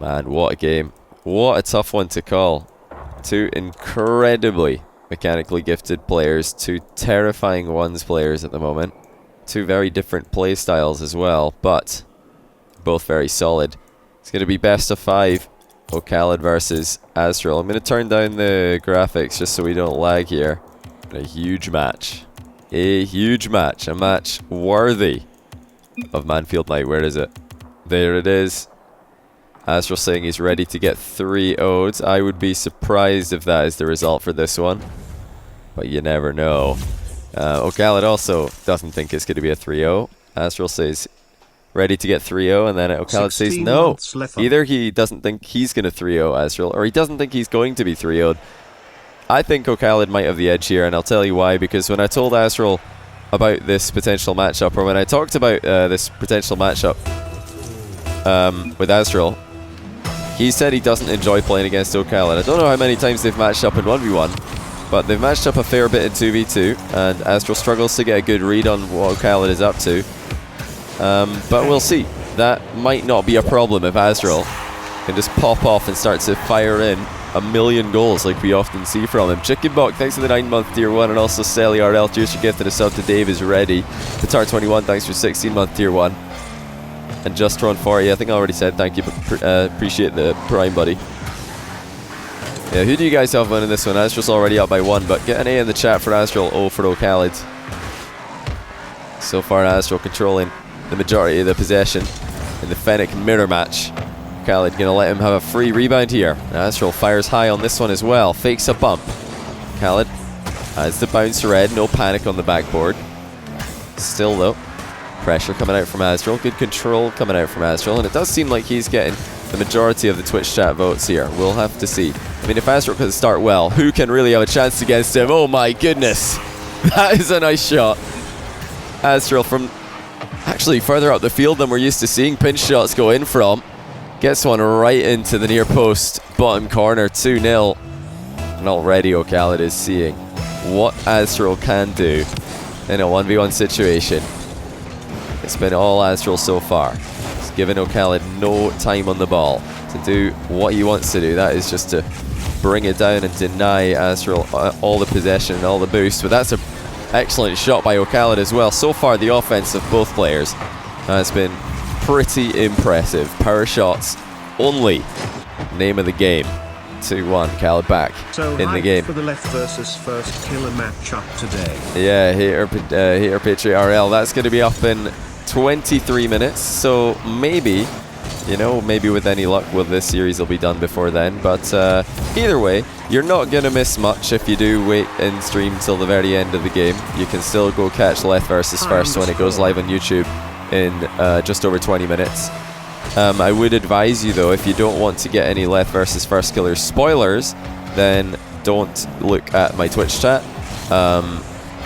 Man, what a game. What a tough one to call. Two incredibly mechanically gifted players, two terrifying ones players at the moment. Two very different play styles as well, but both very solid. It's going to be best of 5. oKhalid versus AztraL. I'm going to turn down the graphics just so we don't lag here. A huge match. A huge match. A match worthy of Manfield Night. Where is it? There it is. AztraL saying he's ready to get 3-0'd. I would be surprised if that is the result for this one, but you never know. oKhalid also doesn't think it's going to be a 3-0. AztraL says ready to get 3-0, and then oKhalid says no. Either he doesn't think he's going to 3-0 AztraL, or he doesn't think he's going to be 3-0'd. I think oKhalid might have the edge here, and I'll tell you why. Because when I told AztraL about this potential matchup, or when I talked about this potential matchup with AztraL, he said he doesn't enjoy playing against oKhalid. I don't know how many times they've matched up in 1v1, but they've matched up a fair bit in 2v2, and AztraL struggles to get a good read on what oKhalid is up to. But we'll see. That might not be a problem if AztraL can just pop off and start to fire in a million goals like we often see from him. Chickenbok, thanks for the 9-month tier 1, and also Sally RL, cheers for gifting a sub to Dave is ready. Tatar21, thanks for 16-month tier 1. And Just Tron 40, I think I already said thank you, but appreciate the prime, buddy. Yeah, who do you guys have winning this one? AztraL's already up by 1, but get an A in the chat for AztraL, O for oKhalid. So far, AztraL controlling the majority of the possession in the Fennec mirror match. oKhalid going to let him have a free rebound here. AztraL fires high on this one as well, fakes a bump. oKhalid has the bounce red, no panic on the backboard. Still though, pressure coming out from AztraL, good control coming out from AztraL, and it does seem like he's getting the majority of the Twitch chat votes here. We'll have to see. I mean, if AztraL can start well, who can really have a chance against him? Oh my goodness, that is a nice shot. AztraL from actually further up the field than we're used to seeing pinch shots go in from. Gets one right into the near post, bottom corner, 2-0. And already oKhalid is seeing what AztraL can do in a 1v1 situation. It's been all AztraL so far. It's given oKhalid no time on the ball to do what he wants to do. That is just to bring it down and deny AztraL all the possession and all the boost. But that's an excellent shot by oKhalid as well. So far, the offense of both players has been pretty impressive. Power shots only. Name of the game. 2-1. oKhalid back in the game. For the left versus first killer matchup today. Yeah, here Patriot RL. That's going to be up in 23 minutes. So maybe, you know, maybe with any luck, this series will be done before then. But either way, you're not going to miss much if you do wait and stream till the very end of the game. You can still go catch left versus first when it goes live on YouTube in just over 20 minutes. I would advise you though, if you don't want to get any left versus first killer spoilers, then don't look at my Twitch chat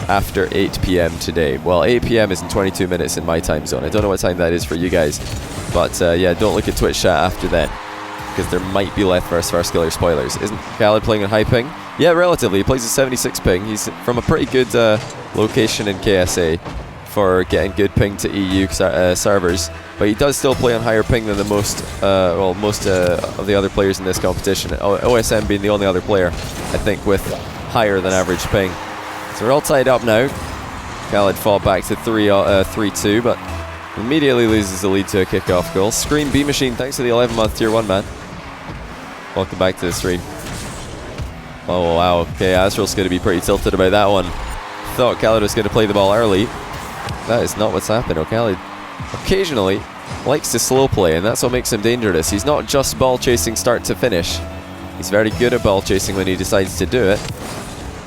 after 8 PM today. Well, 8 PM is in 22 minutes in my time zone. I don't know what time that is for you guys, but yeah, don't look at Twitch chat after then, because there might be left versus first killer spoilers. Isn't oKhalid playing a high ping? Yeah, relatively. He plays a 76 ping. He's from a pretty good location in KSA for getting good ping to EU servers, but he does still play on higher ping than the most of the other players in this competition. OSM being the only other player, I think, with higher than average ping. So we're all tied up now. oKhalid fall back to 3-2, but immediately loses the lead to a kickoff goal. Scream B Machine, thanks for the 11-month tier 1, man. Welcome back to the stream. Oh wow, okay, AztraL's going to be pretty tilted about that one. Thought oKhalid was going to play the ball early. That is not what's happened. oKhalid occasionally likes to slow play, and that's what makes him dangerous. He's not just ball chasing start to finish. He's very good at ball chasing when he decides to do it,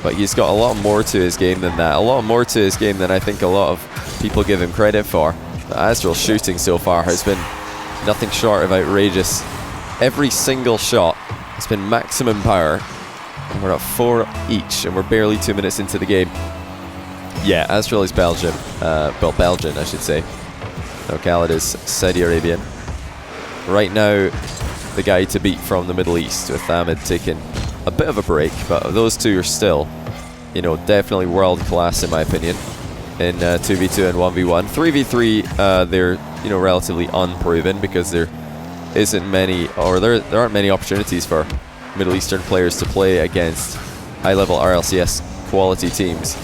but he's got a lot more to his game than that. A lot more to his game than I think a lot of people give him credit for. But AztraL's shooting so far has been nothing short of outrageous. Every single shot has been maximum power, and we're at 4 each, and we're barely 2 minutes into the game. Yeah, AztraL is Belgian. Well, Belgian, I should say. oKhalid is Saudi Arabian. Right now, the guy to beat from the Middle East, with Ahmed taking a bit of a break, but those two are still, you know, definitely world class in my opinion in 2v2 and 1v1. 3v3, they're, you know, relatively unproven because they're isn't many, or there aren't many opportunities for Middle Eastern players to play against high-level RLCS quality teams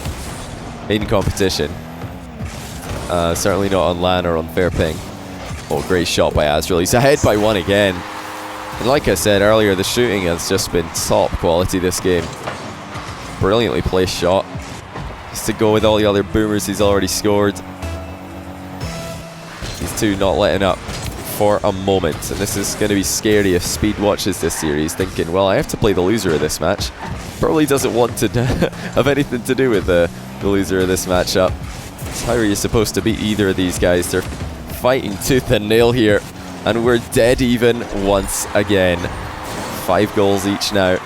in competition. Certainly not on LAN or on fair ping. Oh, great shot by AztraL. He's ahead by 1 again. And like I said earlier, the shooting has just been top quality this game. Brilliantly placed shot. Just to go with all the other boomers he's already scored. These two not letting up for a moment. And this is going to be scary if Speed watches this series thinking, well, I have to play the loser of this match. Probably doesn't want to have anything to do with the loser of this matchup. So how are you supposed to beat either of these guys? They're fighting tooth and nail here. And we're dead even once again. 5 goals each now.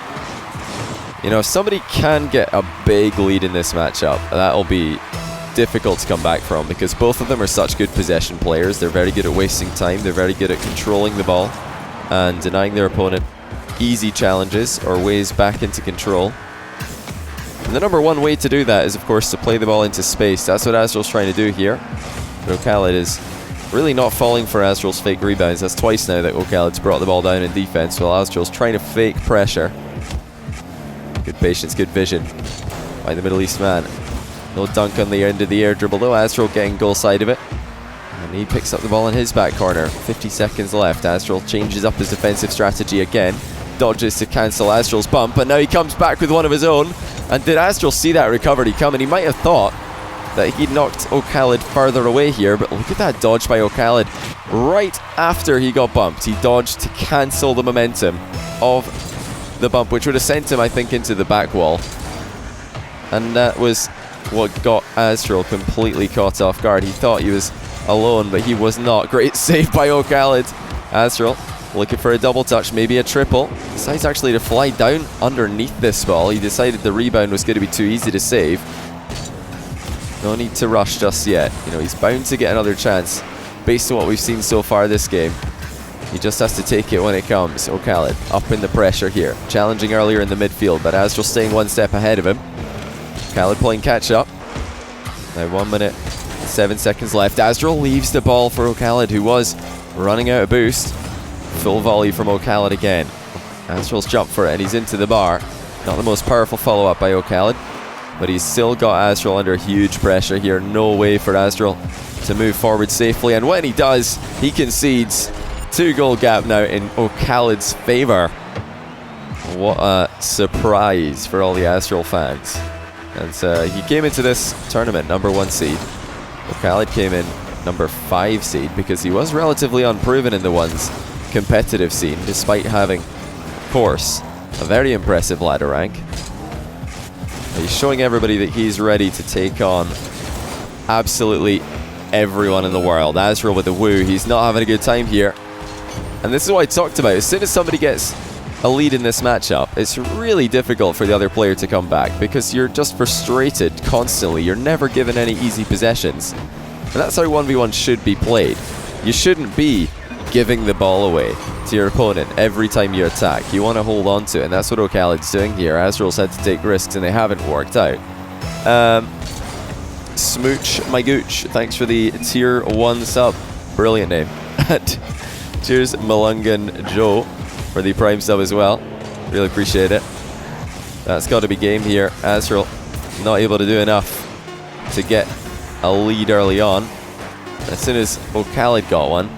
You know, if somebody can get a big lead in this matchup, that'll be difficult to come back from, because both of them are such good possession players. They're very good at wasting time. They're very good at controlling the ball and denying their opponent easy challenges or ways back into control. And the number one way to do that is, of course, to play the ball into space. That's what AztraL's trying to do here. But oKhalid is really not falling for AztraL's fake rebounds. That's twice now that oKhalid's brought the ball down in defense, while AztraL's trying to fake pressure. Good patience, good vision by the Middle East man. No dunk on the end of the air dribble though. AztraL getting goal side of it. And he picks up the ball in his back corner. 50 seconds left. AztraL changes up his defensive strategy again. Dodges to cancel AztraL's bump. And now he comes back with one of his own. And did AztraL see that recovery coming? He might have thought that he knocked oKhalid further away here. But look at that dodge by oKhalid. Right after he got bumped, he dodged to cancel the momentum of the bump, which would have sent him, I think, into the back wall. And that was what got AztraL completely caught off guard. He thought he was alone, but he was not. Great save by oKhalid. AztraL looking for a double touch, maybe a triple. Decides actually to fly down underneath this ball. He decided the rebound was going to be too easy to save. No need to rush just yet. You know, he's bound to get another chance based on what we've seen so far this game. He just has to take it when it comes. oKhalid up in the pressure here. Challenging earlier in the midfield, but AztraL staying one step ahead of him. oKhalid playing catch up. Now 1 minute, 7 seconds left. AztraL leaves the ball for oKhalid, who was running out of boost. Full volley from oKhalid again. AztraL's jumped for it and he's into the bar. Not the most powerful follow-up by oKhalid, but he's still got AztraL under huge pressure here. No way for AztraL to move forward safely, and when he does, he concedes. 2-goal gap now in oKhalid's favour. What a surprise for all the AztraL fans. And he came into this tournament #1 seed. oKhalid came in #5 seed because he was relatively unproven in the one's competitive scene, despite having, of course, a very impressive ladder rank. He's showing everybody that he's ready to take on absolutely everyone in the world. AztraL with the woo. He's not having a good time here. And this is what I talked about. As soon as somebody gets a lead in this matchup, it's really difficult for the other player to come back because you're just frustrated constantly. You're never given any easy possessions. And that's how 1v1 should be played. You shouldn't be giving the ball away to your opponent every time you attack. You want to hold on to it, and that's what oKhalid's doing here. AztraL's had to take risks, and they haven't worked out. Smooch my gooch, thanks for the tier 1 sub. Brilliant name. Cheers, Malungan Joe, for the prime sub as well. Really appreciate it. That's got to be game here. AztraL not able to do enough to get a lead early on. As soon as oKhalid got one,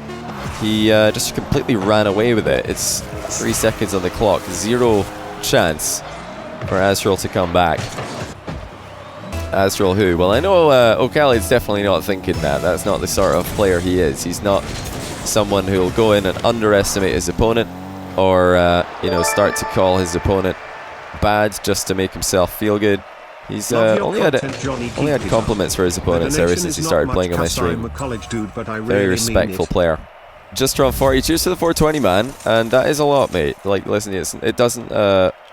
he just completely ran away with it. It's 3 seconds on the clock. 0 chance for AztraL to come back. AztraL who? Well, I know oKhalid's definitely not thinking that. That's not the sort of player he is. He's not someone who'll go in and underestimate his opponent, or you know, start to call his opponent bad just to make himself feel good. He's only had compliments for his opponents ever since he started playing on my stream. Very respectful player. Just from 40. Cheers to the 420, man. And that is a lot, mate. Like, listen, it doesn't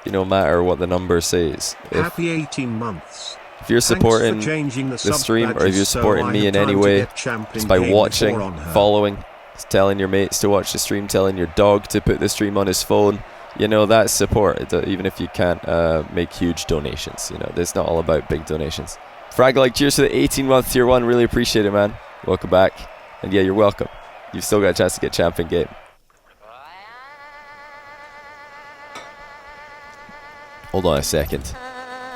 you know, matter what the number says. Happy 18 months. If you're supporting the stream, or if you're supporting me in any way, just by watching, following, telling your mates to watch the stream, telling your dog to put the stream on his phone, you know, that's support, even if you can't make huge donations. You know, it's not all about big donations. Frag like, cheers to the 18-month tier 1. Really appreciate it, man. Welcome back. And yeah, you're welcome. You've still got a chance to get champion game. Hold on a second.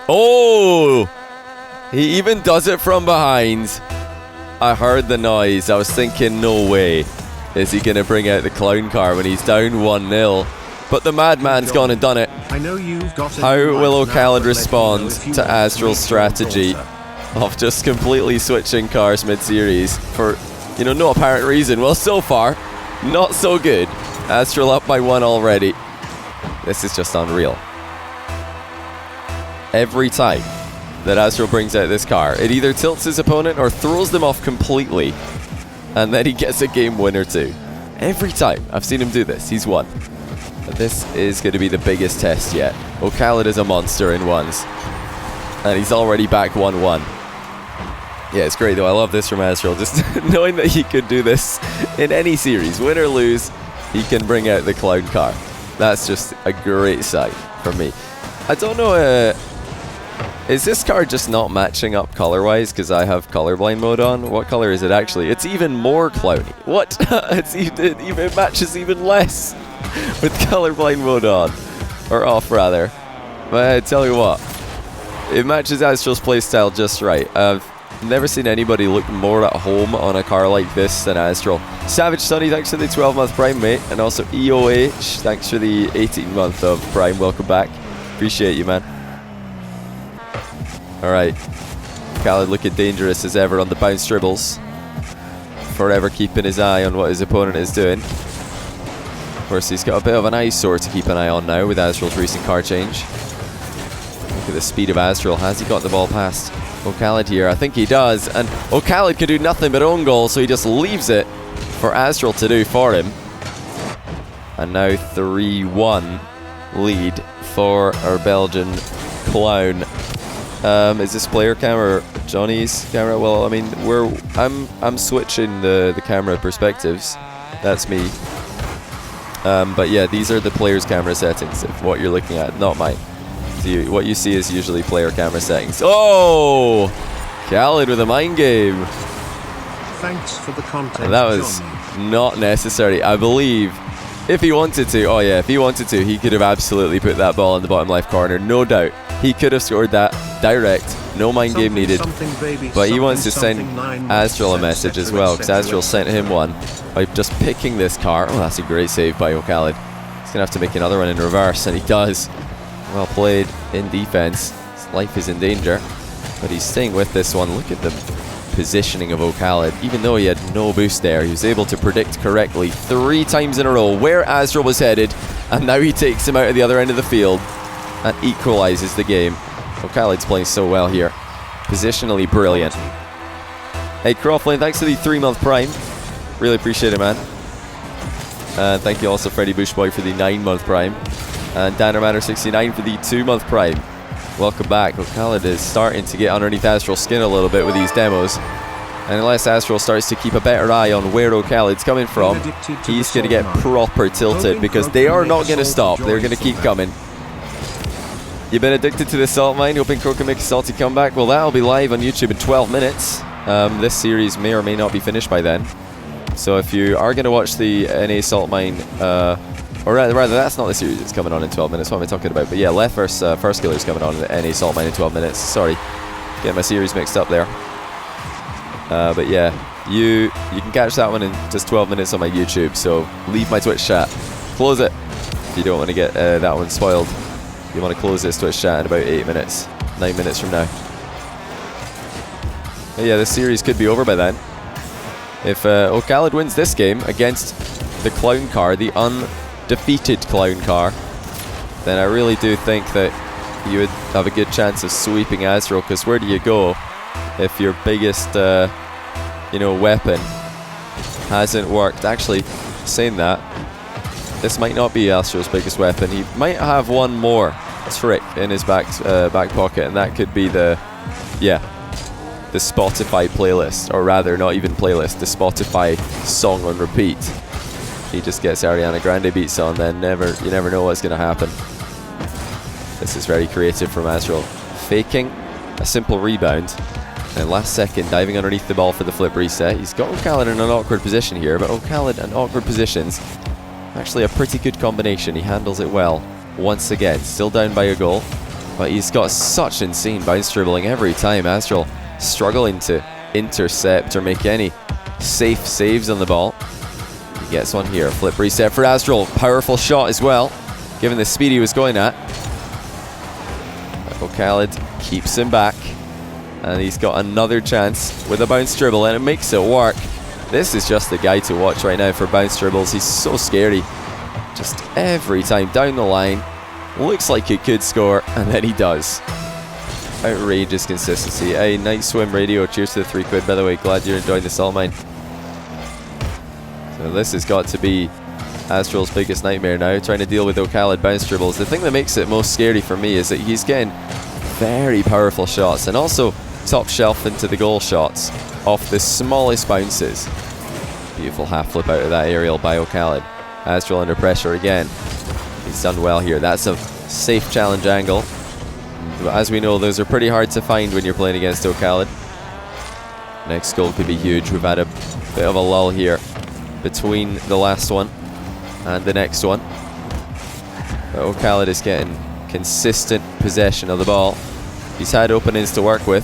Oh! He even does it from behind. I heard the noise. I was thinking, no way is he going to bring out the clown car when he's down 1-0. But the madman's gone and done it. I know you've got How will oKhalid respond to AztraL's strategy of just completely switching cars mid-series for, you know, no apparent reason? Well, so far, not so good. AztraL up by 1 already. This is just unreal. Every time that AztraL brings out this car, it either tilts his opponent or throws them off completely, and then he gets a game win or two. Every time I've seen him do this, he's won. But this is going to be the biggest test yet. oKhalid is a monster in ones, and he's already back 1-1. Yeah, it's great though. I love this from AztraL. Just knowing that he could do this in any series, win or lose, he can bring out the clown car. That's just a great sight for me. I don't know, is this car just not matching up color-wise because I have colorblind mode on? What color is it actually? It's even more clowny. What? It matches even less with colorblind mode on. Or off, rather. But I tell you what, it matches AztraL's playstyle just right. I've never seen anybody look more at home on a car like this than AztraL. Savage Sunny, thanks for the 12-month Prime, mate. And also EOH, thanks for the 18-month of Prime. Welcome back. Appreciate you, man. Alright. oKhalid looking dangerous as ever on the bounce dribbles. Forever keeping his eye on what his opponent is doing. Of course, he's got a bit of an eyesore to keep an eye on now with AztraL's recent car change. Look at the speed of AztraL. Has he got the ball past oKhalid here? I think he does. And oKhalid can do nothing but own goal, so he just leaves it for AztraL to do for him. And now 3-1 lead for our Belgian clown. Is this player camera or Johnny's camera? Well, I mean, I'm switching the camera perspectives. That's me. But yeah, these are the player's camera settings of what you're looking at, not mine. So what you see is usually player camera settings. Oh! oKhalid with a mind game. Thanks for the content. And that was not necessary. I believe if he wanted to, oh yeah, if he wanted to, he could have absolutely put that ball in the bottom left corner. No doubt. He could have scored that direct. No mind game needed. But he wants to send AztraL a message as well, because AztraL sent him one by just picking this car. Oh, that's a great save by oKhalid. He's going to have to make another one in reverse, and he does. Well played in defense. His life is in danger, but he's staying with this one. Look at the positioning of oKhalid. Even though he had no boost there, he was able to predict correctly 3 times in a row where AztraL was headed, and now he takes him out at the other end of the field and equalizes the game. oKhalid's playing so well here. Positionally brilliant. Hey Croflin, thanks for the 3-month Prime. Really appreciate it, man. And thank you also Freddy Bushboy for the 9-month Prime. And DannerManner69 for the 2-month Prime. Welcome back. oKhalid is starting to get underneath AztraL's skin a little bit with these demos. And unless AztraL starts to keep a better eye on where oKhalid's coming from, he's going to get proper tilted, because they are not going to stop. They're going to keep coming. You've been addicted to the salt mine, hoping Crow can make a salty comeback? Well, that'll be live on YouTube in 12 minutes. This series may or may not be finished by then. So if you are going to watch the NA Salt Mine, or rather, that's not the series that's coming on in 12 minutes. What am I talking about? But yeah, Left vs. First Killer is coming on in the NA Salt Mine in 12 minutes. Sorry, getting my series mixed up there. But yeah, you can catch that one in just 12 minutes on my YouTube. So leave my Twitch chat. Close it if you don't want to get that one spoiled. You want to close this Twitch chat in about 8 minutes, 9 minutes from now. But yeah, this series could be over by then. If oKhalid wins this game against the clown car, the undefeated clown car, then I really do think that you would have a good chance of sweeping AztraL, because where do you go if your biggest weapon hasn't worked? Actually, saying that, this might not be AztraL's biggest weapon. He might have one more trick in his back pocket, and that could be the Spotify playlist, or rather, not even playlist, the Spotify song on repeat. He just gets Ariana Grande beats on, then you never know what's going to happen. This is very creative from AztraL. Faking a simple rebound, and last second diving underneath the ball for the flip reset. He's got oKhalid in an awkward position here, but oKhalid and awkward positions, actually a pretty good combination. He handles it well once again. Still down by a goal. But he's got such insane bounce dribbling every time. AztraL struggling to intercept or make any safe saves on the ball. He gets one here. Flip reset for AztraL. Powerful shot as well, given the speed he was going at. oKhalid keeps him back. And he's got another chance with a bounce dribble, and it makes it work. This is just the guy to watch right now for bounce dribbles. He's so scary. Just every time down the line. Looks like he could score, and then he does. Outrageous consistency. Hey, Night Swim Radio, cheers to the £3, by the way. Glad you're enjoying the salt mine. So this has got to be AztraL's biggest nightmare now, trying to deal with oKhalid bounce dribbles. The thing that makes it most scary for me is that he's getting very powerful shots, and also top shelf into the goal shots off the smallest bounces. Beautiful half flip out of that aerial by oKhalid. AztraL under pressure again. He's done well here. That's a safe challenge angle. But as we know, those are pretty hard to find when you're playing against oKhalid. Next goal could be huge. We've had a bit of a lull here between the last one and the next one. But oKhalid is getting consistent possession of the ball. He's had openings to work with.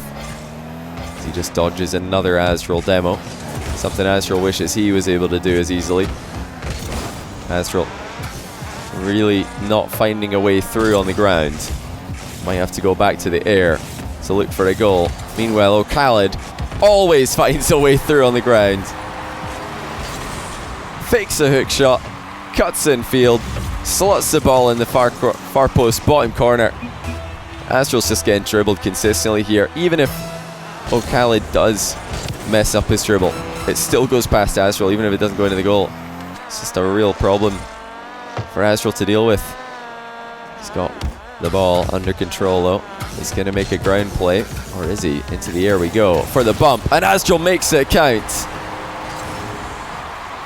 He just dodges another AztraL demo. Something AztraL wishes he was able to do as easily. AztraL really not finding a way through on the ground. Might have to go back to the air to look for a goal. Meanwhile, oKhalid always finds a way through on the ground. Fakes a hook shot, cuts in field, slots the ball in the far post bottom corner. AztraL's just getting dribbled consistently here. Even if oKhalid does mess up his dribble, it still goes past AztraL, even if it doesn't go into the goal. It's just a real problem for AztraL to deal with. He's got the ball under control though. He's going to make a ground play, or is he? Into the air we go for the bump, and AztraL makes it count.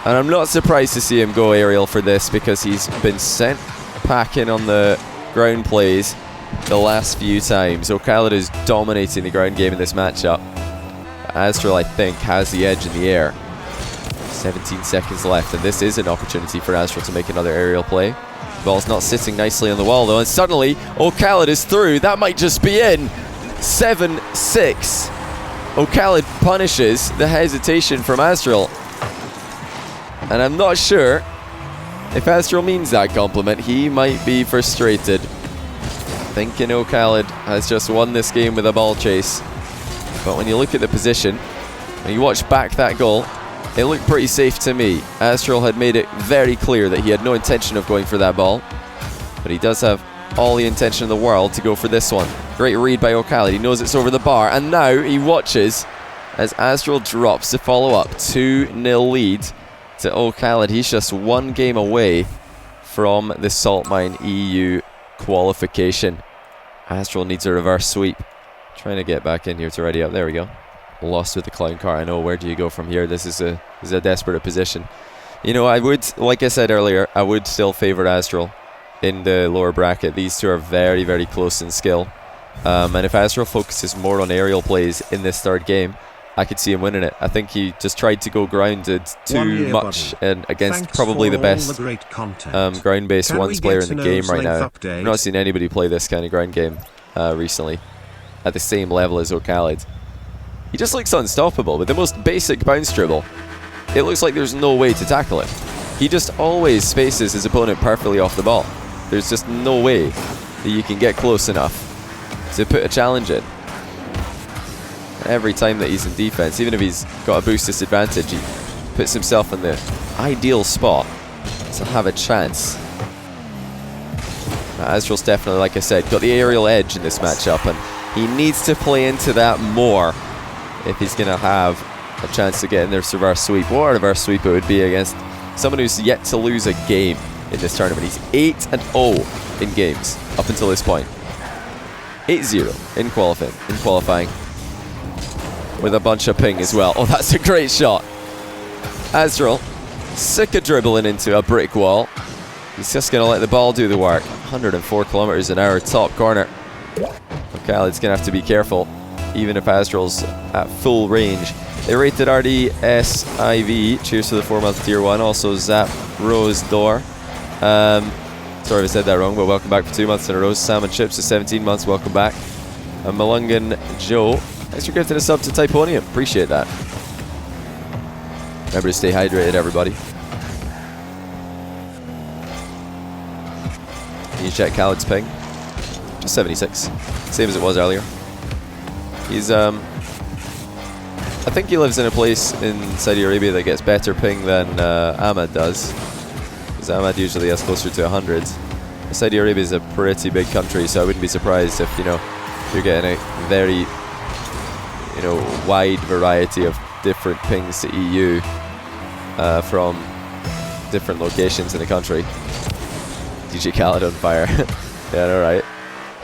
And I'm not surprised to see him go aerial for this, because he's been sent packing on the ground plays the last few times. oKhalid is dominating the ground game in this matchup. AztraL, I think, has the edge in the air. 17 seconds left, and this is an opportunity for AztraL to make another aerial play. The ball's not sitting nicely on the wall though, and suddenly oKhalid is through. That might just be in. 7-6. oKhalid punishes the hesitation from AztraL. And I'm not sure if AztraL means that compliment. He might be frustrated, thinking oKhalid has just won this game with a ball chase. But when you look at the position, and you watch back that goal, it looked pretty safe to me. AztraL had made it very clear that he had no intention of going for that ball, but he does have all the intention in the world to go for this one. Great read by oKhalid. He knows it's over the bar, and now he watches as AztraL drops the follow-up. 2-0 lead to oKhalid. He's just one game away from the Salt Mine EU qualification. AztraL needs a reverse sweep. Trying to get back in here to ready up. There we go. Lost with the clown car. I know, where do you go from here? This is a desperate position. You know, I would, like I said earlier, I would still favour AztraL in the lower bracket. These two are very, very close in skill. And if AztraL focuses more on aerial plays in this third game, I could see him winning it. I think he just tried to go grounded too much and against Thanks probably the best ground-based Can ones player in the game right now. update? I've not seen anybody play this kind of ground game recently at the same level as oKhalid. He just looks unstoppable with the most basic bounce dribble. It looks like there's no way to tackle him. He just always spaces his opponent perfectly off the ball. There's just no way that you can get close enough to put a challenge in. Every time that he's in defense, even if he's got a boost disadvantage, he puts himself in the ideal spot to have a chance. AztraL's definitely, like I said, got the aerial edge in this matchup, and he needs to play into that more if he's going to have a chance to get in their reverse sweep. What a reverse sweep it would be against someone who's yet to lose a game in this tournament. He's 8-0 in games up until this point. 8-0 in qualifying. With a bunch of ping as well. Oh, that's a great shot. AztraL, sick of dribbling into a brick wall. He's just going to let the ball do the work. 104 kilometers an hour, top corner. oKhalid's going to have to be careful, even if AztraL's at full range. They rated RDSIV. Cheers to the 4-month tier 1. Also Zap Rose Door. Sorry if I said that wrong, but welcome back for 2 months in a row. Salmon Chips for 17 months, welcome back. And Malungan Joe, thanks for gifting a sub to Typonium. Appreciate that. Remember to stay hydrated, everybody. Can you check Khaled's ping? Just 76. Same as it was earlier. He's, I think he lives in a place in Saudi Arabia that gets better ping than Ahmad does. Because Ahmad usually has closer to 100. Saudi Arabia is a pretty big country, so I wouldn't be surprised if, you know, you're getting a very, you know, wide variety of different pings to EU from different locations in the country. DJ Khaled on fire. Yeah, alright.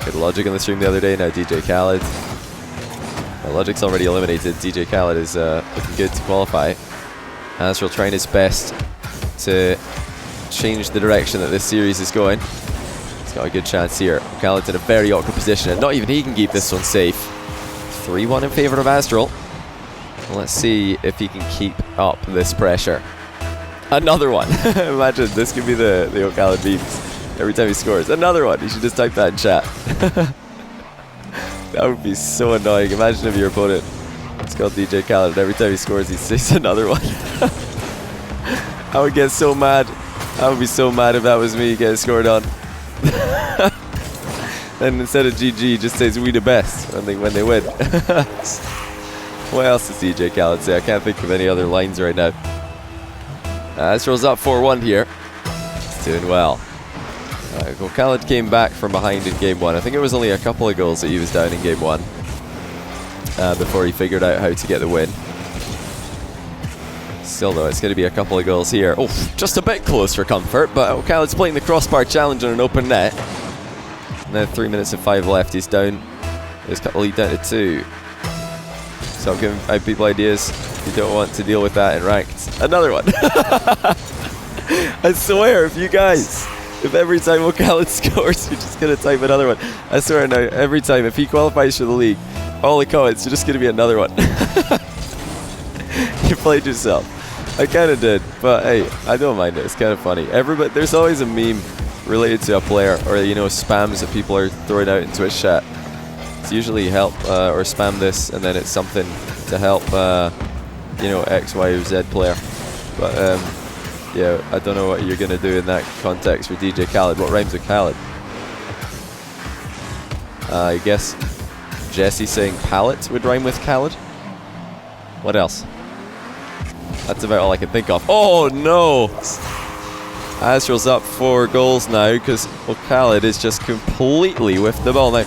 Good logic on the stream the other day, now DJ Khaled. Logic's already eliminated. DJ Khaled is looking good to qualify. AztraL trying his best to change the direction that this series is going. He's got a good chance here. Khaled's in a very awkward position, and not even he can keep this one safe. 3-1 in favour of AztraL. Let's see if he can keep up this pressure. Another one. Imagine, this could be the oKhalid beams every time he scores. Another one. You should just type that in chat. That would be so annoying. Imagine if your opponent is called DJ Khaled and every time he scores he says another one. I would get so mad. I would be so mad if that was me getting scored on. And instead of GG, just says we the best when they win. What else does DJ Khaled say? I can't think of any other lines right now. AztraL's up 4-1 here. He's doing well. oKhalid came back from behind in game 1. I think it was only a couple of goals that he was down in game 1 before he figured out how to get the win. Still though, it's going to be a couple of goals here. Oh, just a bit close for comfort, but oKhalid's playing the crossbar challenge on an open net. Now 3 minutes and 5 left. He's down. He's cut the lead down to 2. So I'm giving people ideas. You don't want to deal with that in ranked. Another one. I swear, if you guys, if every time oKhalid scores, you're just going to type another one. I swear now, every time, if he qualifies for the league, all the comments are just going to be another one. You played yourself. I kind of did, but hey, I don't mind it. It's kind of funny. Everybody, there's always a meme related to a player, or you know, spams that people are throwing out in Twitch chat. It's usually help or spam this, and then it's something to help, you know, X, Y, or Z player. But yeah, I don't know what you're gonna do in that context for DJ Khaled. What rhymes with Khaled? I guess Jesse saying pallet would rhyme with Khaled. What else? That's about all I can think of. Oh no! AztraL's up 4 goals now because oKhalid is just completely with the ball. Now,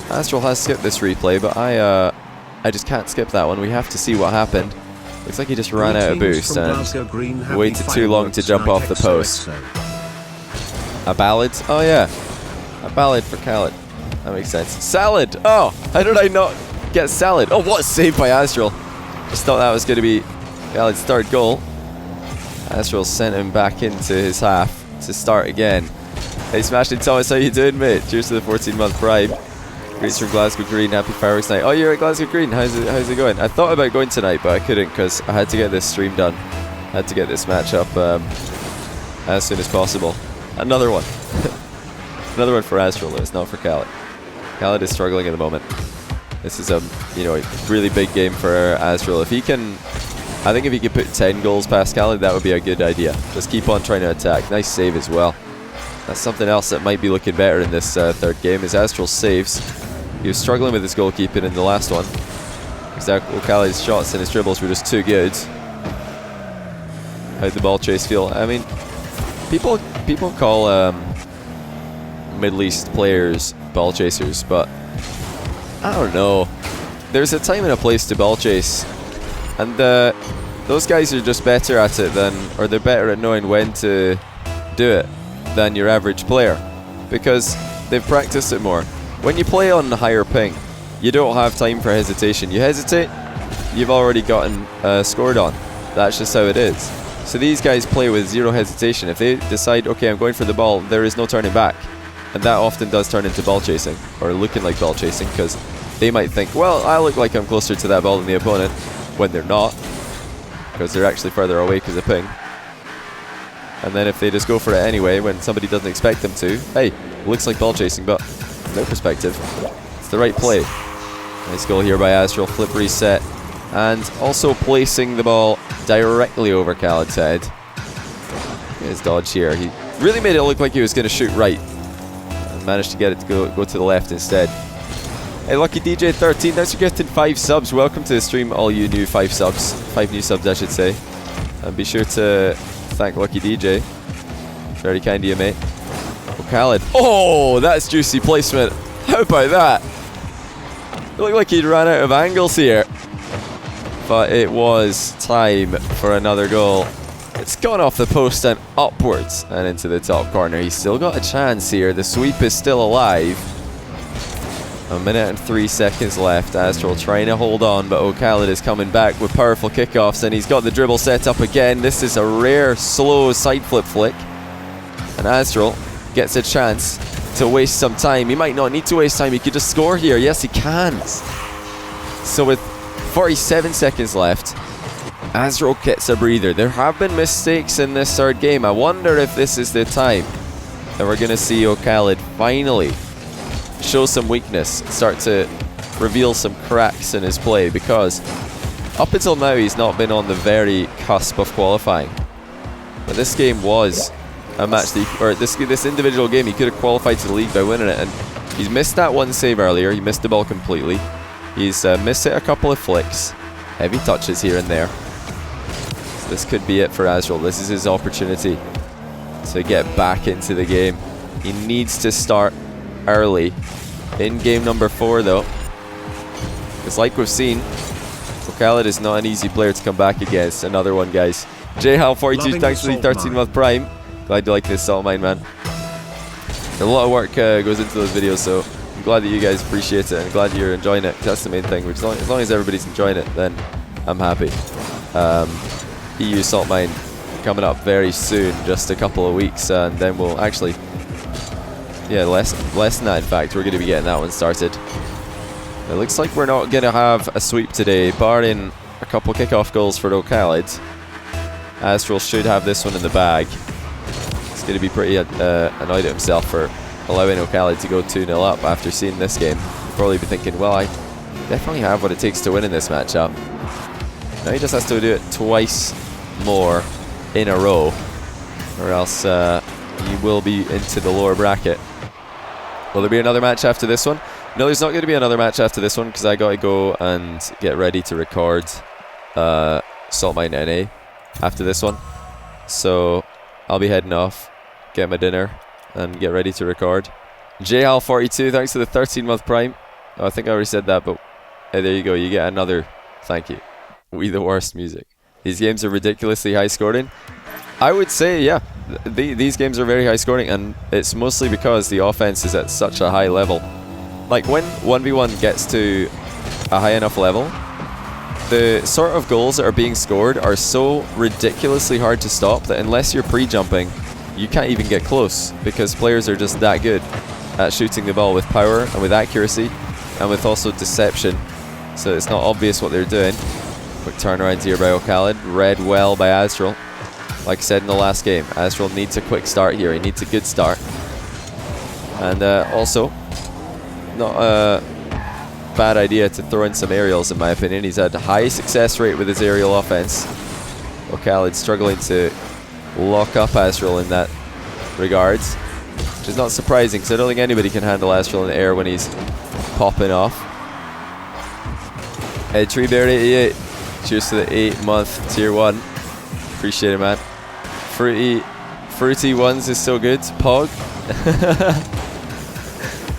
AztraL has skipped this replay, but I just can't skip that one. We have to see what happened. Looks like he just ran out of boost and waited too long to jump off the post. A ballad? Oh yeah. A ballad for Khaled. That makes sense. Salad! Oh! How did I not get salad? Oh, what a save by AztraL. Just thought that was going to be Khaled's third goal. AztraL sent him back into his half to start again. Hey Smashing Thomas, how you doing, mate? Cheers to the 14-month bribe. Greets from Glasgow Green. Happy fireworks night. Oh, you're at Glasgow Green. How's it going? I thought about going tonight, but I couldn't because I had to get this stream done. I had to get this match up as soon as possible. Another one. Another one for AztraL, though. It's not for Khaled. Khaled is struggling at the moment. This is a really big game for AztraL. If he can, I think if he could put 10 goals past Khaled, that would be a good idea. Just keep on trying to attack. Nice save as well. That's something else that might be looking better in this third game is AztraL saves. He was struggling with his goalkeeping in the last one. oKhalid's shots and his dribbles were just too good. How'd the ball chase feel? I mean, people call Middle East players ball chasers, but I don't know. There's a time and a place to ball chase, and those guys are just better at it or they're better at knowing when to do it than your average player because they've practiced it more. When you play on higher ping, you don't have time for hesitation. You hesitate, you've already gotten scored on. That's just how it is. So these guys play with zero hesitation. If they decide, okay, I'm going for the ball, there is no turning back. And that often does turn into ball chasing, or looking like ball chasing, because they might think, well, I look like I'm closer to that ball than the opponent, when they're not, because they're actually further away because of ping. And then if they just go for it anyway when somebody doesn't expect them to, hey, looks like ball chasing, but from their perspective, it's the right play. Nice goal here by AztraL, flip reset, and also placing the ball directly over Khalid's head. His dodge here. He really made it look like he was going to shoot right, and managed to get it to go to the left instead. Hey, Lucky DJ 13, thanks for gifting 5 subs. Welcome to the stream, all you new 5 subs. 5 new subs, I should say. And be sure to thank Lucky DJ. Very kind of you, mate. oKhalid. Oh, that's juicy placement. How about that? It looked like he'd ran out of angles here. But it was time for another goal. It's gone off the post and upwards and into the top corner. He's still got a chance here. The sweep is still alive. 1 minute and 3 seconds left. AztraL trying to hold on, but oKhalid is coming back with powerful kickoffs, and he's got the dribble set up again. This is a rare, slow side flip flick. And AztraL gets a chance to waste some time. He might not need to waste time. He could just score here. Yes, he can. So with 47 seconds left, AztraL gets a breather. There have been mistakes in this third game. I wonder if this is the time that we're going to see oKhalid finally show some weakness, start to reveal some cracks in his play, because up until now he's not been on the very cusp of qualifying. But this game was a match that or this individual game he could have qualified to the league by winning it, and he's missed that one save earlier. He missed the ball completely. He's missed it a couple of flicks, heavy touches here and there. So this could be it for AztraL. This is his opportunity to get back into the game. He needs to start early in game number 4 though, because like we've seen, oKhalid is not an easy player to come back against. Another one, guys. JHal42, thanks for the 13-month prime. Glad you like this salt mine, man. A lot of work goes into those videos, so I'm glad that you guys appreciate it and glad you're enjoying it. That's the main thing. As long as everybody's enjoying it, then I'm happy. EU Salt Mine coming up very soon, just a couple of weeks, and then we'll actually, yeah, less than that, in fact. We're going to be getting that one started. It looks like we're not going to have a sweep today, barring a couple kickoff goals for oKhalid. AztraL should have this one in the bag. He's going to be pretty annoyed at himself for allowing oKhalid to go 2-0 up after seeing this game. He'll probably be thinking, well, I definitely have what it takes to win in this matchup. Now he just has to do it twice more in a row, or else he will be into the lower bracket. Will there be another match after this one? No, there's not going to be another match after this one, because I got to go and get ready to record Salt Mine NA after this one. So I'll be heading off, get my dinner, and get ready to record. JHal42, thanks for the 13-month prime. Oh, I think I already said that, but hey, there you go. You get another thank you. We the worst music. These games are ridiculously high scoring. I would say, yeah, these games are very high scoring, and it's mostly because the offense is at such a high level. Like when 1v1 gets to a high enough level, the sort of goals that are being scored are so ridiculously hard to stop that unless you're pre-jumping, you can't even get close, because players are just that good at shooting the ball with power and with accuracy and with also deception, so it's not obvious what they're doing. Quick turnaround here by oKhalid, read well by AztraL. Like I said in the last game, AztraL needs a quick start here. He needs a good start. And also, not a bad idea to throw in some aerials, in my opinion. He's had a high success rate with his aerial offense. oKhalid struggling to lock up AztraL in that regards, which is not surprising, because I don't think anybody can handle AztraL in the air when he's popping off. Hey, TreeBear88, cheers to the 8-month tier 1. Appreciate it, man. Fruity ones is so good. Pog.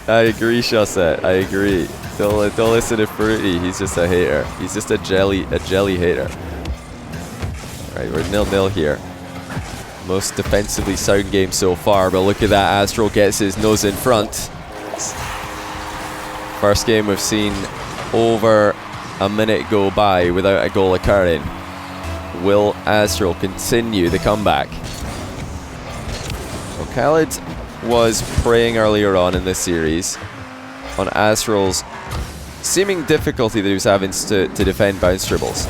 I agree, Shawset. I agree. Don't listen to Fruity. He's just a hater. He's just a jelly hater. Alright, we're 0-0 here. Most defensively sound game so far, but look at that. AztraL gets his nose in front. First game we've seen over a minute go by without a goal occurring. Will AztraL continue the comeback? oKhalid was preying earlier on in this series on AztraL's seeming difficulty that he was having to defend bounce dribbles.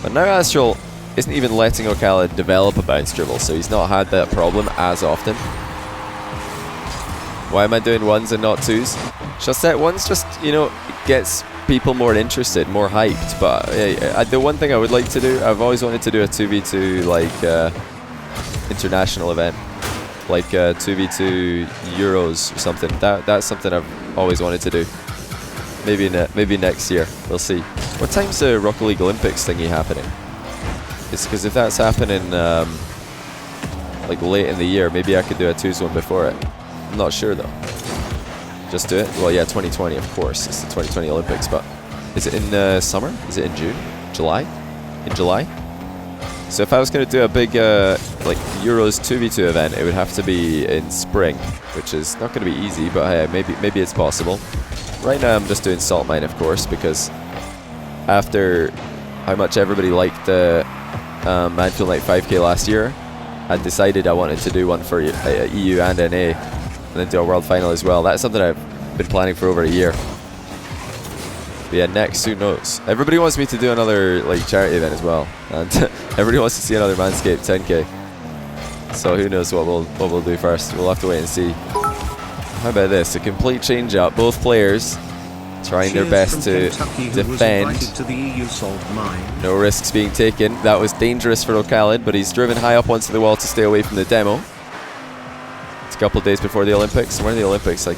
But now AztraL isn't even letting oKhalid develop a bounce dribble, so he's not had that problem as often. Why am I doing 1s and not 2s? Just that 1s just, you know, gets people more interested, more hyped. But the one thing I would like to do, I've always wanted to do a 2v2 like international event, like 2v2 Euros or something. That's something I've always wanted to do. Maybe next year. We'll see. What time's the Rocket League Olympics thingy happening? It's because if that's happening like late in the year, maybe I could do a 2s one before it. I'm not sure though. Just do it? Well, yeah, 2020, of course. It's the 2020 Olympics, but is it in summer? Is it in June? July? In July? So if I was going to do a big like Euros 2v2 event, it would have to be in spring, which is not going to be easy, but hey, maybe it's possible. Right now I'm just doing Salt Mine, of course, because after how much everybody liked the Manfield Night 5K last year, I decided I wanted to do one for EU and NA, and then do a World Final as well. That's something I've been planning for over a year. But yeah, next, who knows? Everybody wants me to do another like charity event as well, and everybody wants to see another Manscaped 10K. So who knows what we'll do first? We'll have to wait and see. How about this? A complete change up. Both players trying their best to defend. To the EU Salt Mine. No risks being taken. That was dangerous for oKhalid, but he's driven high up onto the wall to stay away from the demo. It's a couple of days before the Olympics. When are the Olympics? Like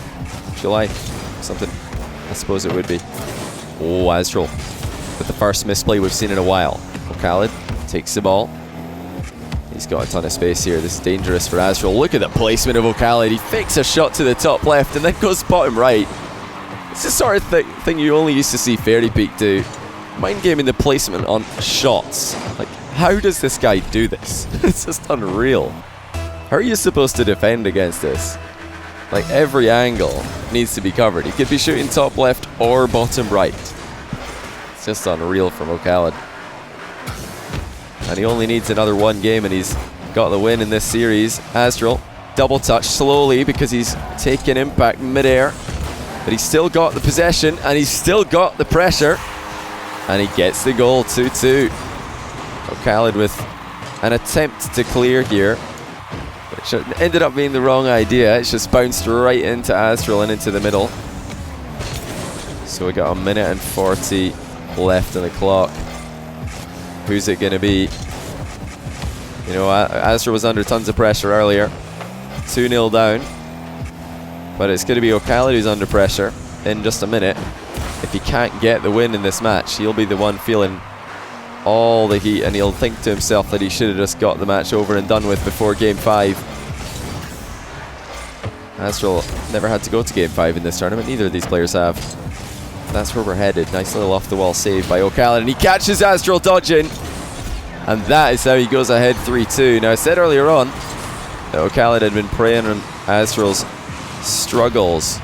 July? Something. I suppose it would be. Oh, AztraL with the first misplay we've seen in a while. oKhalid takes the ball. He's got a ton of space here. This is dangerous for AztraL. Look at the placement of oKhalid. He fakes a shot to the top left and then goes bottom right. It's the sort of thing you only used to see FairJame do. Mind gaming the placement on shots. Like, how does this guy do this? It's just unreal. How are you supposed to defend against this? Like, every angle needs to be covered. He could be shooting top left or bottom right. It's just unreal from oKhalid. And he only needs another one game and he's got the win in this series. AztraL, double touch slowly because he's taking impact midair. But he's still got the possession and he's still got the pressure. And he gets the goal, 2-2. oKhalid with an attempt to clear here, which ended up being the wrong idea. It's just bounced right into AztraL and into the middle. So we got 1 minute and 40 left on the clock. Who's it going to be? You know, AztraL was under tons of pressure earlier. 2-0 down. But it's going to be oKhalid who's under pressure in just a minute. If he can't get the win in this match, he'll be the one feeling all the heat, and he'll think to himself that he should have just got the match over and done with before Game 5. AztraL never had to go to Game 5 in this tournament. Neither of these players have. That's where we're headed. Nice little off-the-wall save by oKhalid, and he catches AztraL dodging. And that is how he goes ahead 3-2. Now, I said earlier on that oKhalid had been preying on AztraL's struggles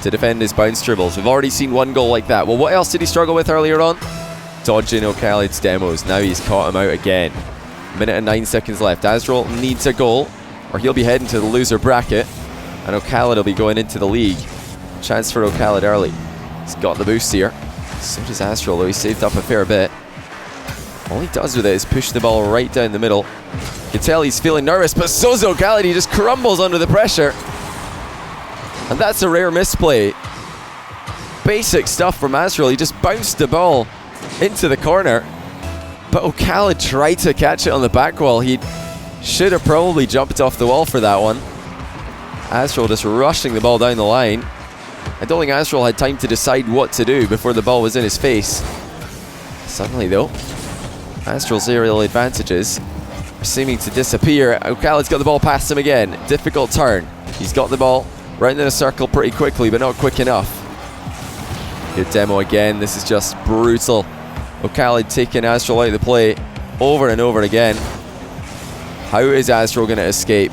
to defend his bounce dribbles. We've already seen one goal like that. Well, what else did he struggle with earlier on? Dodging oKhalid's demos. Now he's caught him out again. 1 minute and 9 seconds left. AztraL needs a goal or he'll be heading to the loser bracket, and oKhalid will be going into the league. Chance for oKhalid early. He's got the boost here. So does AztraL, though. He saved up a fair bit. All he does with it is push the ball right down the middle. You can tell he's feeling nervous, but so's oKhalid. He just crumbles under the pressure. And that's a rare misplay. Basic stuff from AztraL. He just bounced the ball into the corner. But oKhalid tried to catch it on the back wall. He should have probably jumped off the wall for that one. AztraL just rushing the ball down the line. I don't think AztraL had time to decide what to do before the ball was in his face. Suddenly, though, AztraL's aerial advantages are seeming to disappear. oKhalid's got the ball past him again. Difficult turn. He's got the ball round in a circle pretty quickly, but not quick enough. Good demo again. This is just brutal. oKhalid taking AztraL out of the play over and over again. How is AztraL going to escape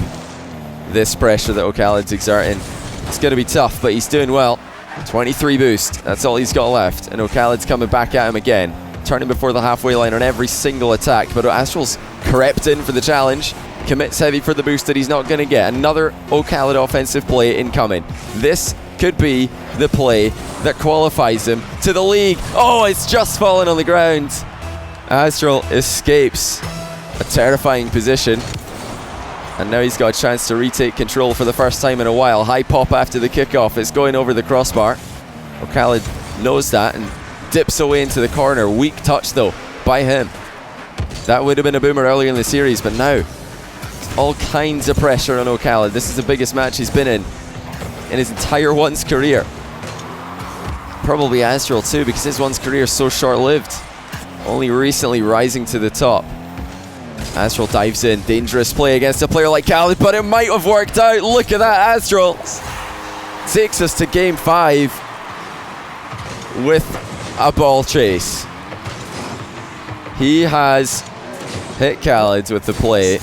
this pressure that oKhalid's exerting? It's going to be tough, but he's doing well. 23 boost. That's all he's got left. And oKhalid's coming back at him again. Turning before the halfway line on every single attack. But AztraL's crept in for the challenge. Commits heavy for the boost that he's not going to get. Another oKhalid offensive play incoming. This could be the play that qualifies him to the league. Oh, it's just fallen on the ground. AztraL escapes a terrifying position. And now he's got a chance to retake control for the first time in a while. High pop after the kickoff. It's going over the crossbar. oKhalid knows that and dips away into the corner. Weak touch though by him. That would have been a boomer earlier in the series, but now all kinds of pressure on oKhalid. This is the biggest match he's been in his entire one's career. Probably AztraL too, because his one's career is so short-lived. Only recently rising to the top. AztraL dives in. Dangerous play against a player like Khalid, but it might have worked out. Look at that. AztraL takes us to game 5 with a ball chase. He has hit Khalid with the play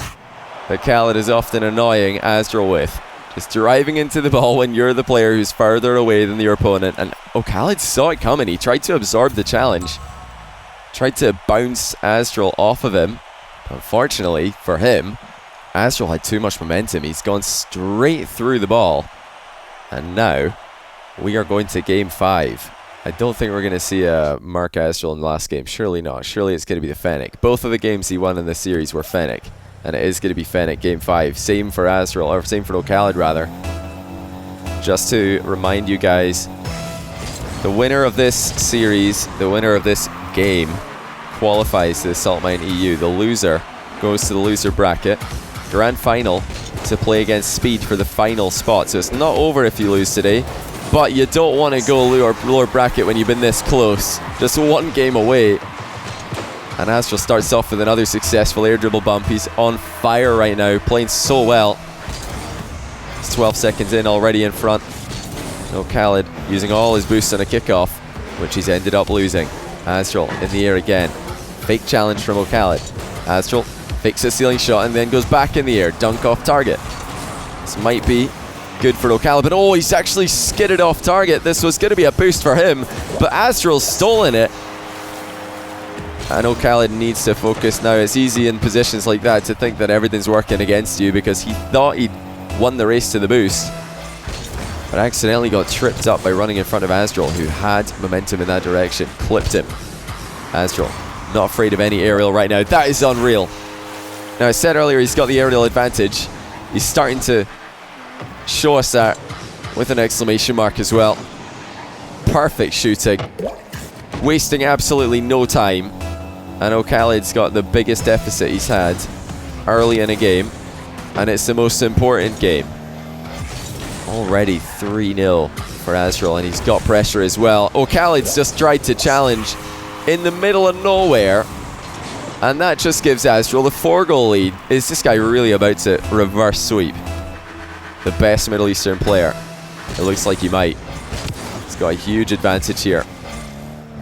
that Khalid is often annoying AztraL with. Just driving into the ball when you're the player who's further away than your opponent. And oKhalid saw it coming. He tried to absorb the challenge. Tried to bounce AztraL off of him. Unfortunately for him, AztraL had too much momentum. He's gone straight through the ball. And now we are going to game 5. I don't think we're going to see a Mark AztraL in the last game. Surely not. Surely it's going to be the Fennec. Both of the games he won in this series were Fennec. And it is going to be Fennec game 5. Same for AztraL, or same for oKhalid rather. Just to remind you guys, the winner of this series, the winner of this game, qualifies to the Salt Mine EU. The loser goes to the loser bracket. Grand final to play against Speed for the final spot. So it's not over if you lose today, but you don't want to go lower bracket when you've been this close. Just one game away. And AztraL starts off with another successful air dribble bump. He's on fire right now, playing so well. He's 12 seconds in, already in front. oKhalid using all his boosts on a kickoff, which he's ended up losing. AztraL in the air again. Fake challenge from oKhalid. AztraL fakes a ceiling shot and then goes back in the air. Dunk off target. This might be good for oKhalid, but oh, he's actually skidded off target. This was going to be a boost for him, but AztraL's stolen it. And oKhalid needs to focus now. It's easy in positions like that to think that everything's working against you because he thought he'd won the race to the boost, but accidentally got tripped up by running in front of AztraL, who had momentum in that direction. Clipped him. AztraL not afraid of any aerial right now. That is unreal. Now I said earlier he's got the aerial advantage. He's starting to show us that with an exclamation mark as well. Perfect shooting. Wasting absolutely no time. And oKhalid's got the biggest deficit he's had early in a game, and it's the most important game. Already 3-0 for AztraL, and he's got pressure as well. oKhalid's just tried to challenge in the middle of nowhere, and that just gives AztraL the 4-goal lead. Is this guy really about to reverse sweep the best Middle Eastern player? It looks like he might. He's got a huge advantage here.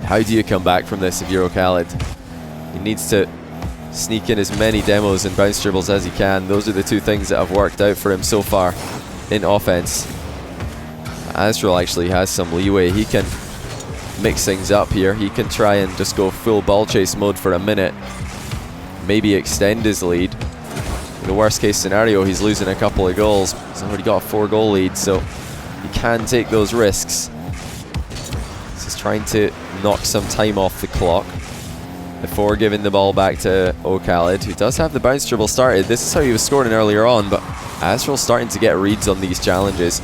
How do you come back from this if you're oKhalid? He needs to sneak in as many demos and bounce dribbles as he can. Those are the two things that have worked out for him so far in offense. AztraL actually has some leeway. He can mix things up here. He can try and just go full ball chase mode for a minute. Maybe extend his lead. In the worst case scenario, he's losing a couple of goals. He's already got a 4-goal lead, so he can take those risks. He's trying to knock some time off the clock before giving the ball back to oKhalid, who does have the bounce dribble started. This is how he was scoring earlier on, but AztraL's starting to get reads on these challenges.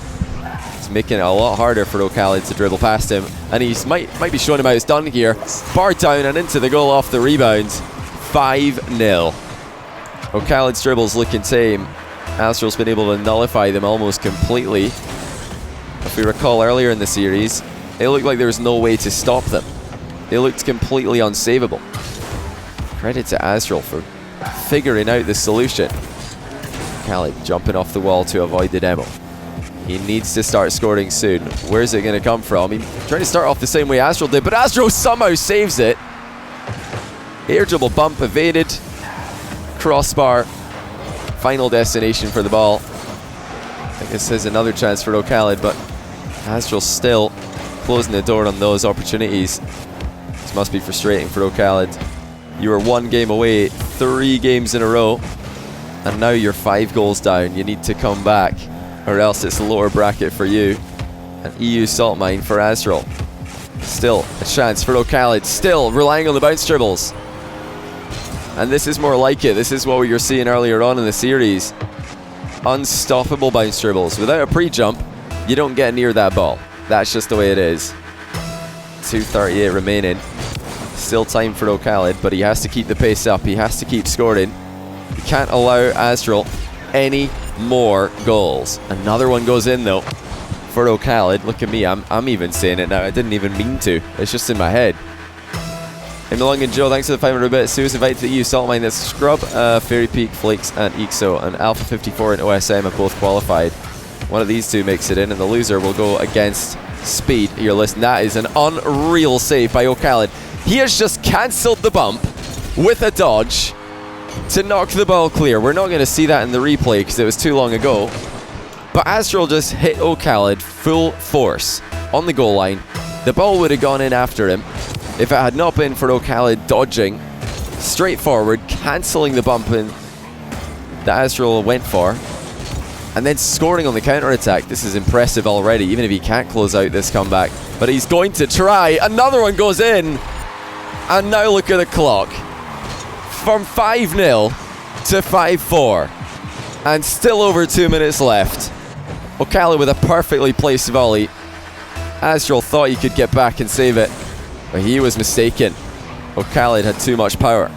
It's making it a lot harder for oKhalid to dribble past him, and he might be showing him how it's done here. Bar down and into the goal off the rebound. 5-0. oKhalid's dribbles looking tame. AztraL's been able to nullify them almost completely. If we recall earlier in the series, it looked like there was no way to stop them. They looked completely unsavable. Credit to AztraL for figuring out the solution. oKhalid jumping off the wall to avoid the demo. He needs to start scoring soon. Where's it going to come from? He's trying to start off the same way AztraL did, but AztraL somehow saves it. Air dribble bump evaded. Crossbar. Final destination for the ball. I think this is another chance for oKhalid, but AztraL still closing the door on those opportunities. This must be frustrating for oKhalid. You were 1 game away, 3 games in a row, and now you're 5 goals down. You need to come back, or else it's a lower bracket for you. An EU Salt Mine for AztraL. Still a chance for oKhalid, still relying on the bounce dribbles. And this is more like it. This is what we were seeing earlier on in the series. Unstoppable bounce dribbles. Without a pre-jump, you don't get near that ball. That's just the way it is. 2:38 remaining. Still time for oKhalid, but he has to keep the pace up. He has to keep scoring. He can't allow AztraL any more goals. Another one goes in though for oKhalid. Look at me, I'm even saying it now. I didn't even mean to. It's just in my head. Hey Malong and Joe, thanks for the 500 bits. Sue's invited to the EU Salt Mine. That's Scrub, Fairy Peak, Flakes and EXO, and Alpha 54 and OSM have both qualified. One of these two makes it in, and the loser will go against Speed. You're listening. That is an unreal save by oKhalid. He has just cancelled the bump with a dodge to knock the ball clear. We're not going to see that in the replay because it was too long ago. But AztraL just hit oKhalid full force on the goal line. The ball would have gone in after him if it had not been for oKhalid dodging straight forward, cancelling the bump in that AztraL went for, and then scoring on the counter-attack. This is impressive already, even if he can't close out this comeback. But he's going to try. Another one goes in. And now look at the clock. From 5-0 to 5-4. And still over 2 minutes left. oKhalid with a perfectly placed volley. AztraL thought he could get back and save it, but he was mistaken. oKhalid had too much power.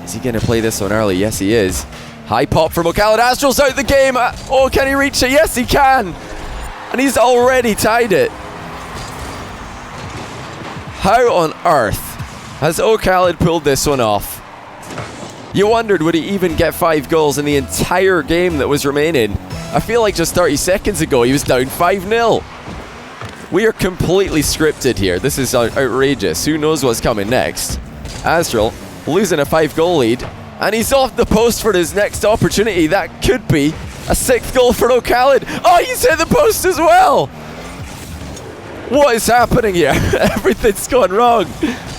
Is he going to play this one early? Yes, he is. High pop from oKhalid. AztraL's out the game. Oh, can he reach it? Yes, he can. And he's already tied it. How on earth has oKhalid pulled this one off? You wondered, would he even get 5 goals in the entire game that was remaining? I feel like just 30 seconds ago he was down 5-0. We are completely scripted here. This is outrageous. Who knows what's coming next? AztraL losing a 5-goal lead, and he's off the post for his next opportunity. That could be a 6th goal for oKhalid. Oh, he's hit the post as well. What is happening here? Everything's gone wrong.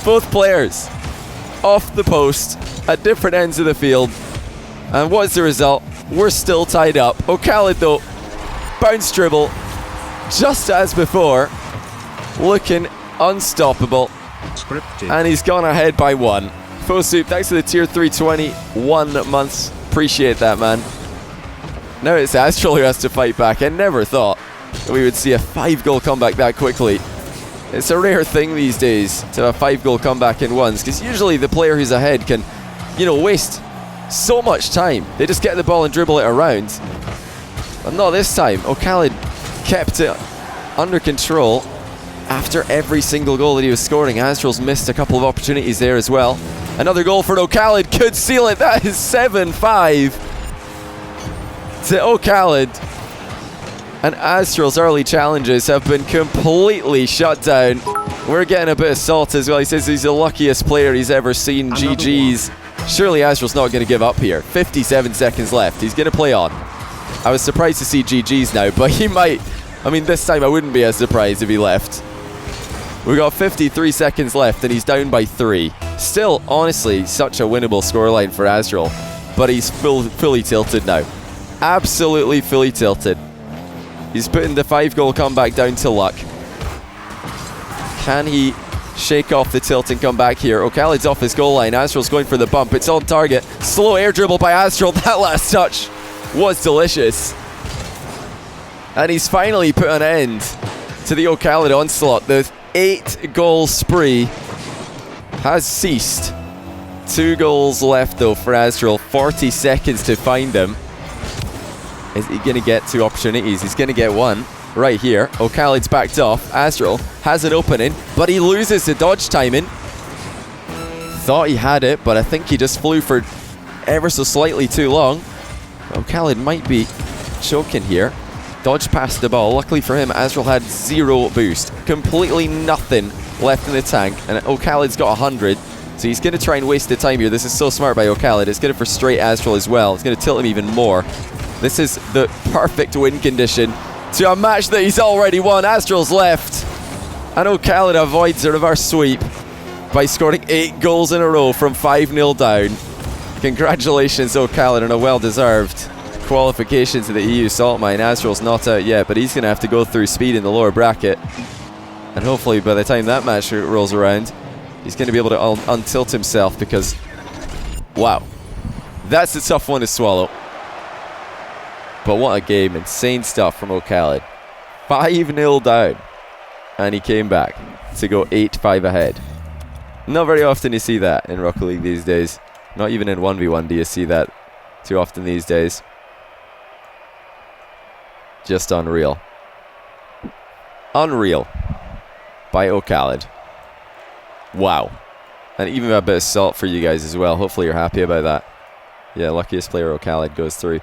Both players off the post at different ends of the field. And what's the result? We're still tied up. oKhalid though, bounce dribble, just as before, looking unstoppable. Scripted. And he's gone ahead by 1. Fosup, thanks for the tier 321 months. Appreciate that, man. Now it's AztraL who has to fight back. I never thought that we would see a 5-goal comeback that quickly. It's a rare thing these days to have a 5-goal comeback in ones, because usually the player who's ahead can, you know, waste so much time. They just get the ball and dribble it around. But not this time. oKhalid kept it under control after every single goal that he was scoring. AztraL's missed a couple of opportunities there as well. Another goal for oKhalid could seal it. That is 7-5 to oKhalid. And AztraL's early challenges have been completely shut down. We're getting a bit of salt as well. He says he's the luckiest player he's ever seen. GG's. Surely AztraL's not going to give up here. 57 seconds left. He's going to play on. I was surprised to see GG's now, but he might. I mean, this time I wouldn't be as surprised if he left. We've got 53 seconds left and he's down by 3. Still, honestly, such a winnable scoreline for AztraL. But he's fully tilted now. Absolutely fully tilted. He's putting the 5-goal comeback down to luck. Can he shake off the tilt and come back here? oKhalid's off his goal line. AztraL's going for the bump. It's on target. Slow air dribble by AztraL. That last touch was delicious. And he's finally put an end to the oKhalid onslaught. The 8-goal spree has ceased. 2 goals left though for AztraL. 40 seconds to find them. Is he going to get 2 opportunities? He's going to get 1 right here. oKhalid's backed off. AztraL has an opening, but he loses the dodge timing. Thought he had it, but I think he just flew for ever so slightly too long. oKhalid might be choking here. Dodge past the ball. Luckily for him, AztraL had 0 boost. Completely nothing left in the tank, and oKhalid's got 100. So he's going to try and waste the time here. This is so smart by oKhalid. It's going to frustrate AztraL as well. It's going to tilt him even more. This is the perfect win condition to a match that he's already won. AztraL's left, and oKhalid avoids a reverse sweep by scoring 8 goals in a row from 5-0 down. Congratulations, oKhalid, on a well-deserved qualification to the EU Salt Mine. AztraL's not out yet, but he's going to have to go through Speed in the lower bracket. And hopefully by the time that match rolls around, he's going to be able to untilt himself, because Wow. That's a tough one to swallow. But what a game. Insane stuff from oKhalid. 5-0 down. And he came back to go 8-5 ahead. Not very often you see that in Rocket League these days. Not even in 1v1 do you see that too often these days. Just unreal. Unreal. By oKhalid. Wow. And even a bit of salt for you guys as well. Hopefully you're happy about that. Yeah, luckiest player oKhalid goes through.